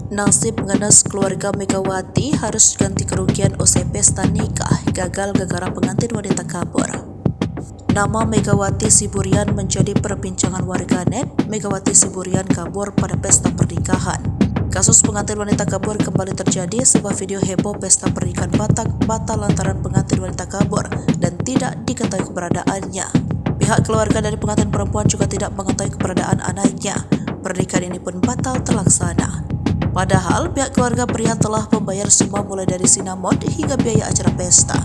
Nasib ngenes keluarga Megawati harus ganti kerugian usai pesta nikah gagal gara-gara pengantin wanita kabur. Nama Megawati Siburian menjadi perbincangan warganet. Megawati Siburian kabur pada pesta pernikahan. Kasus pengantin wanita kabur kembali terjadi. Sebuah video heboh pesta pernikahan batal lantaran pengantin wanita kabur dan tidak diketahui keberadaannya. Pihak keluarga dari pengantin perempuan juga tidak mengetahui keberadaan anaknya. Pernikahan ini pun batal terlaksana. Padahal pihak keluarga pria telah membayar semua mulai dari sinamon hingga biaya acara pesta.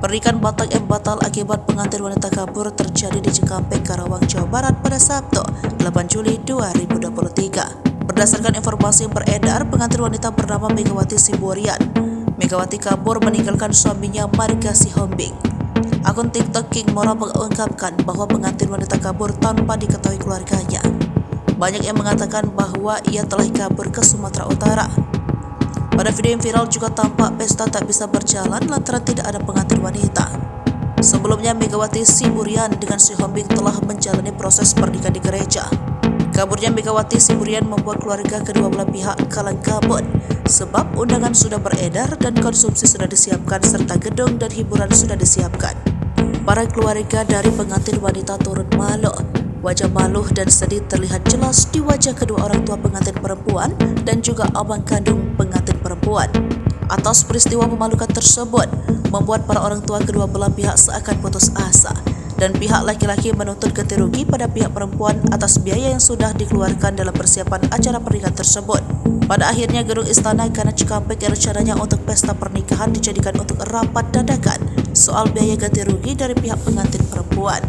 Pernikahan batal akibat pengantin wanita kabur terjadi di Cikampek, Karawang, Jawa Barat pada Sabtu, 8 Juli 2023. Berdasarkan informasi yang beredar, pengantin wanita bernama Megawati Siburian. Megawati kabur meninggalkan suaminya Marga Sihombing. Akun TikTok King Mora mengungkapkan bahwa pengantin wanita kabur tanpa diketahui keluarganya. Banyak yang mengatakan bahwa ia telah kabur ke Sumatera Utara. Pada video yang viral juga tampak pesta tak bisa berjalan lantaran tidak ada pengantin wanita. Sebelumnya Megawati Siburian dengan Sihombing telah menjalani proses pernikahan di gereja. Kaburnya Megawati Siburian membuat keluarga kedua belah pihak kalang kabut sebab undangan sudah beredar dan konsumsi sudah disiapkan serta gedung dan hiburan sudah disiapkan. Para keluarga dari pengantin wanita turun malu. Wajah malu dan sedih terlihat jelas di wajah kedua orang tua pengantin perempuan dan juga abang kandung pengantin perempuan. Atas peristiwa memalukan tersebut, membuat para orang tua kedua belah pihak seakan putus asa dan pihak laki-laki menuntut ganti rugi pada pihak perempuan atas biaya yang sudah dikeluarkan dalam persiapan acara pernikahan tersebut. Pada akhirnya gedung istana karena Cikampek yang rencananya untuk pesta pernikahan dijadikan untuk rapat dadakan soal biaya ganti rugi dari pihak pengantin perempuan.